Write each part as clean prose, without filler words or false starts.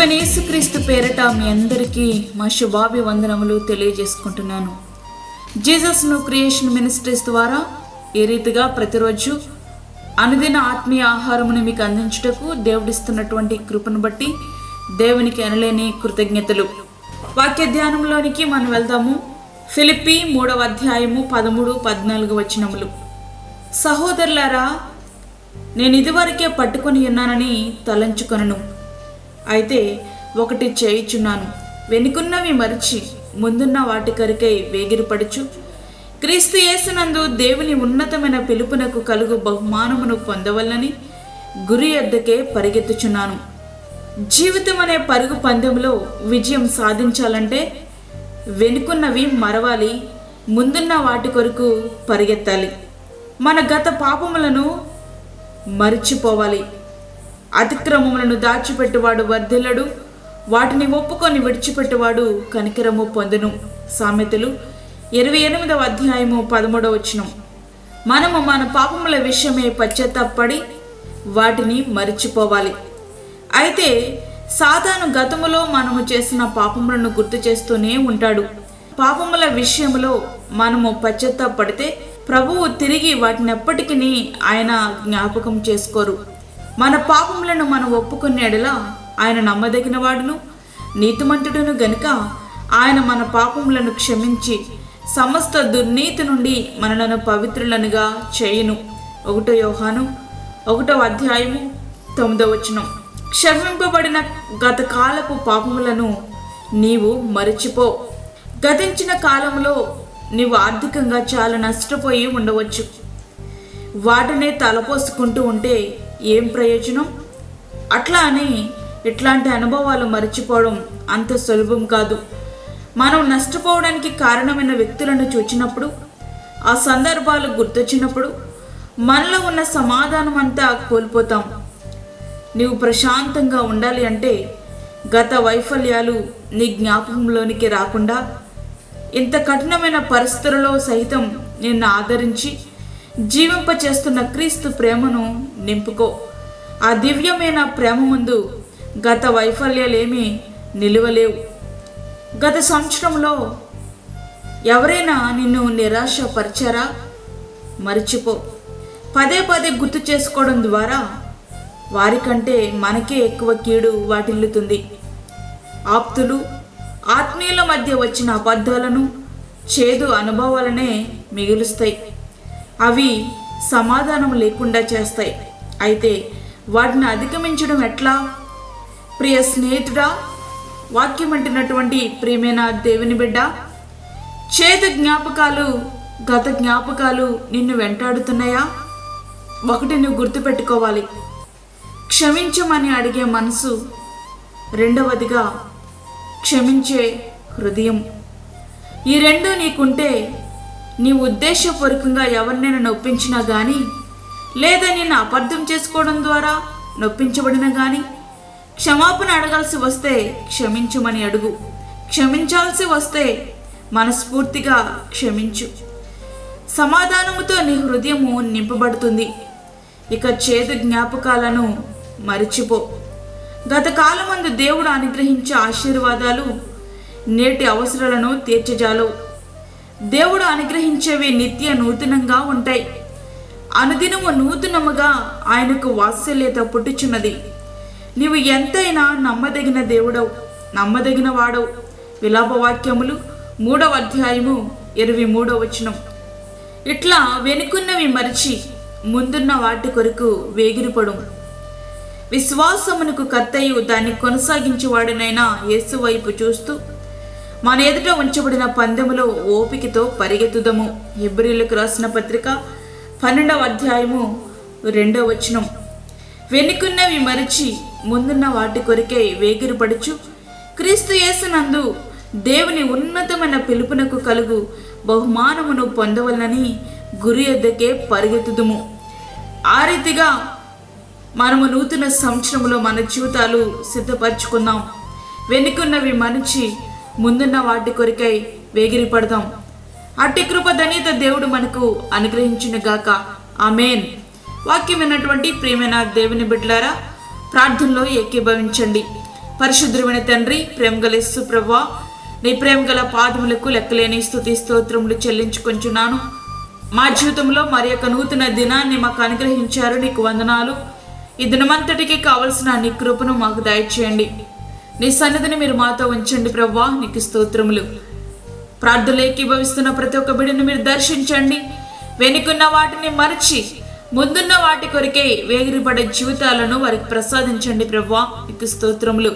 ప్రభువైన యేసుక్రీస్తు పేరట మీ అందరికీ మా శుభాభివందనములు తెలియజేసుకుంటున్నాను. జీసస్ న్యూ క్రియేషన్ మినిస్ట్రీస్ ద్వారా ఈ రీతిగా ప్రతిరోజు అనుదిన ఆత్మీయ ఆహారమును మీకు అందించుటకు దేవుడిస్తున్నటువంటి కృపను బట్టి దేవునికి అనలేని కృతజ్ఞతలు. వాక్య ధ్యానంలోనికి మనం వెళ్దాము. ఫిలిప్పీ 3వ అధ్యాయము 13-14 వచనములు. సహోదరులారా, నేను ఇదివరకే పట్టుకొని ఉన్నానని తలంచుకొనను. అయితే ఒకటి చేయుచున్నాను, వెనుకున్నవి మరిచి ముందున్న వాటి కొరకై వేగిరపడుచు క్రీస్తు యేసునందు దేవుని ఉన్నతమైన పిలుపునకు కలుగు బహుమానమును పొందవలనని గురి యొద్దకే పరిగెత్తుచున్నాను. జీవితం అనే పరుగు పందెంలో విజయం సాధించాలంటే వెనుకున్నవి మరవాలి, ముందున్న వాటి కొరకు పరిగెత్తాలి. మన గత పాపములను మరిచిపోవాలి. అతిక్రమములను దాచిపెట్టువాడు వర్ధిల్లడు, వాటిని ఒప్పుకొని విడిచిపెట్టువాడు కనికరము పొందును. సామెతలు 28వ అధ్యాయము 13వ వచనం. మనము మన పాపముల విషయమే పశ్చాత్తాపడి వాటిని మరిచిపోవాలి. అయితే సాతాను గతములో మనము చేసిన పాపములను గుర్తు చేస్తూనే ఉంటాడు. పాపముల విషయంలో మనము పశ్చాత్తాపడితే ప్రభువు తిరిగి వాటిని ఎప్పటికీ ఆయన జ్ఞాపకం చేసుకోరు. మన పాపములను మనం ఒప్పుకునే ఎడల ఆయన నమ్మదగిన వాడును నీతిమంతుడును గనుక ఆయన మన పాపములను క్షమించి సమస్త దుర్నీతి నుండి మనలను పవిత్రులనుగా చేయును. 1 యోహాను 1వ అధ్యాయము 9వ వచనం. క్షమింపబడిన గత కాలపు పాపములను నీవు మరిచిపో. గతించిన కాలంలో నీవు ఆర్థికంగా చాలా నష్టపోయి ఉండవచ్చు. వాటినే తలపోసుకుంటూ ఉంటే ఏం ప్రయోజనం? అట్లా అని ఇట్లాంటి అనుభవాలు మర్చిపోవడం అంత సులభం కాదు. మనం నష్టపోవడానికి కారణమైన వ్యక్తులను చూచినప్పుడు, ఆ సందర్భాలు గుర్తొచ్చినప్పుడు మనలో ఉన్న సమాధానం అంతా కోల్పోతాం. నీవు ప్రశాంతంగా ఉండాలి అంటే గత వైఫల్యాలు నీ జ్ఞాపకంలోనికి రాకుండా ఇంత కఠినమైన పరిస్థితులలో సైతం నిన్ను ఆదరించి జీవింపచేస్తున్న క్రీస్తు ప్రేమను నింపుకో. ఆ దివ్యమైన ప్రేమ ముందు గత వైఫల్యాలేమీ నిలువలేవు. గత సంవత్సరంలో ఎవరైనా నిన్ను నిరాశపరిచారా? మరిచిపో. పదే పదే గుర్తు చేసుకోవడం ద్వారా వారికంటే మనకే ఎక్కువ కీడు వాటిల్లుతుంది. ఆప్తులు, ఆత్మీయుల మధ్య వచ్చిన అబద్ధాలను, చేదు అనుభవాలనే మిగులుస్తాయి. అవి సమాధానం లేకుండా చేస్తాయి. అయితే వాటిని అధిగమించడం ఎట్లా? ప్రియ స్నేహితుడా, వాక్యం అంటున్నటువంటి ప్రియమైన దేవుని బిడ్డ, చేదు జ్ఞాపకాలు, గత జ్ఞాపకాలు నిన్ను వెంటాడుతున్నాయా? ఒకటి నువ్వు గుర్తుపెట్టుకోవాలి, క్షమించమని అడిగే మనసు. రెండవదిగా క్షమించే హృదయం. ఈ రెండు నీకుంటే నీ ఉద్దేశపూర్వకంగా ఎవరినైనా నొప్పించినా కానీ, లేదా నిన్ను అపార్థం చేసుకోవడం ద్వారా నొప్పించబడినా కానీ, క్షమాపణ అడగాల్సి వస్తే క్షమించమని అడుగు. క్షమించాల్సి వస్తే మనస్ఫూర్తిగా క్షమించు. సమాధానముతో నీ హృదయము నింపబడుతుంది. ఇక చేదు జ్ఞాపకాలను మరిచిపో. గత కాలమందు దేవుడు అనుగ్రహించే ఆశీర్వాదాలు నేటి అవసరాలను తీర్చజాలవు. దేవుడు అనుగ్రహించేవి నిత్య నూతనంగా ఉంటాయి. అనుదినము నూతనముగా ఆయనకు వాత్సల్యత పుట్టుచున్నది. నీవు ఎంతైనా నమ్మదగిన దేవుడవు, నమ్మదగిన వాడవు. విలాపవాక్యములు 3వ అధ్యాయము 23వ వచనం. ఇట్లా వెనుకున్నవి మరిచి ముందున్న వాటి కొరకు వేగిరపడు. విశ్వాసమునకు కర్తయు దాన్ని కొనసాగించేవాడినైనా యేసు వైపు చూస్తూ మన ఎదుట ఉంచబడిన పందెములో ఓపికతో పరిగెత్తుదము. హెబ్రీయులకు రాసిన పత్రిక 12వ అధ్యాయము 2వ వచనం. వెనుకున్నవి మరిచి ముందున్న వాటి కొరకే వేగిరపడుచు క్రీస్తు యేసునందు దేవుని ఉన్నతమైన పిలుపునకు కలుగు బహుమానమును పొందవలనని గురి యొద్దకే పరిగెత్తుదుము. ఆ రీతిగా మనము నూతన సంవత్సరంలో మన జీవితాలు సిద్ధపరచుకుందాం. వెనుకున్నవి మరిచి ముందున్న వాటి కొరకై వేగిరపడదాం. అట్టి కృప ధన్యత దేవుడు మనకు అనుగ్రహించునుగాక. ఆమేన్. వాక్యం విన్నటువంటి ప్రియమైన దేవుని బిడ్డలారా, ప్రార్థనలో ఏకీభవించండి. పరిశుద్ధమైన తండ్రి, ప్రేమగల యేసు ప్రభువా, నీ ప్రేమగల పాదములకు లెక్కలేని స్తుతి స్తోత్రములు చెల్లించుకొంచున్నాను. మా జీవితంలో మరి యొక్క నూతన దినాన్ని మాకు అనుగ్రహించారు, నీకు వందనాలు. ఈ దినమంతటికి కావలసిన నీ కృపను మాకు దయచేయండి. నీ సన్నిధిని మీరు మాతో ఉంచండి ప్రభువా, నీకు స్తోత్రములు. ప్రార్థనలు ఏకీభవిస్తున్న ప్రతి ఒక్క బిడ్డను మీరు దర్శించండి. వెనుకున్న వాటిని మరచి ముందున్న వాటి కొరికే వేగిరపడే జీవితాలను వారికి ప్రసాదించండి ప్రభువా, నీకు స్తోత్రములు.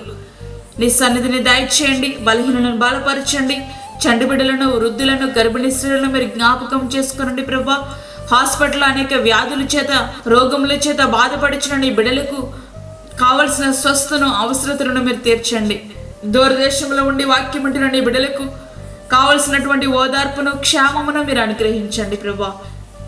నీ సన్నిధిని దయచేయండి. బలహీనలను బలపరచండి. చంటి బిడ్డలను, వృద్ధులను, గర్భిణీ స్త్రీలను మీరు జ్ఞాపకం చేసుకోనండి ప్రభువా. హాస్పిటల్ అనేక వ్యాధుల చేత, రోగముల చేత బాధపడుచున్న నీ బిడ్డలకు కావలసిన స్వస్థను, అవసరతలను మీరు తీర్చండి. దూరదేశంలో ఉండి వాక్యం ఉంటున్న నీ బిడ్డలకు కావలసినటువంటి ఓదార్పును, క్షేమమును మీరు అనుగ్రహించండి ప్రభువా.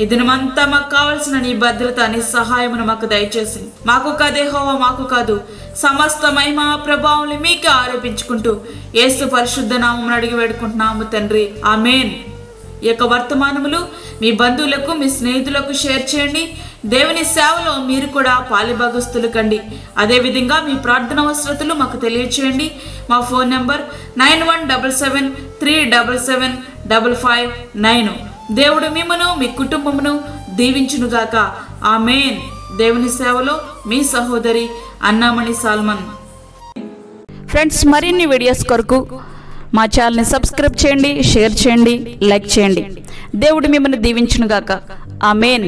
ఈ దినమంతా మాకు కావలసిన నీ భద్రత, నీ సహాయమును మాకు దయచేసి, మాకు కాదే యెహోవా, మాకు కాదు, సమస్త మహిమ ప్రభావం మీకు ఆరోపించుకుంటూ యేసు పరిశుద్ధ నామమున అడిగి వేడుకుంటున్నాము తండ్రి, ఆమేన్. ఈ యొక్క వర్తమానములు మీ బంధువులకు, మీ స్నేహితులకు షేర్ చేయండి. దేవుని సేవలో మీరు కూడా పాలిభాగస్తులు కండి. అదేవిధంగా మీ ప్రార్థన అవసరతలు మాకు తెలియచేయండి. మా ఫోన్ నెంబర్ 9177377559. దేవుడు మిమ్మను, మీ కుటుంబమును దీవించునుగాక. ఆమేన్. దేవుని సేవలో మీ సహోదరి అన్నామణి సాల్మన్. ఫ్రెండ్స్, మరిన్ని వీడియోస్ కొరకు మా ఛానల్ని సబ్స్క్రైబ్ చేయండి, షేర్ చేయండి, లైక్ చేయండి. దేవుడు మిమ్మల్ని దీవించునుగాక. ఆమేన్.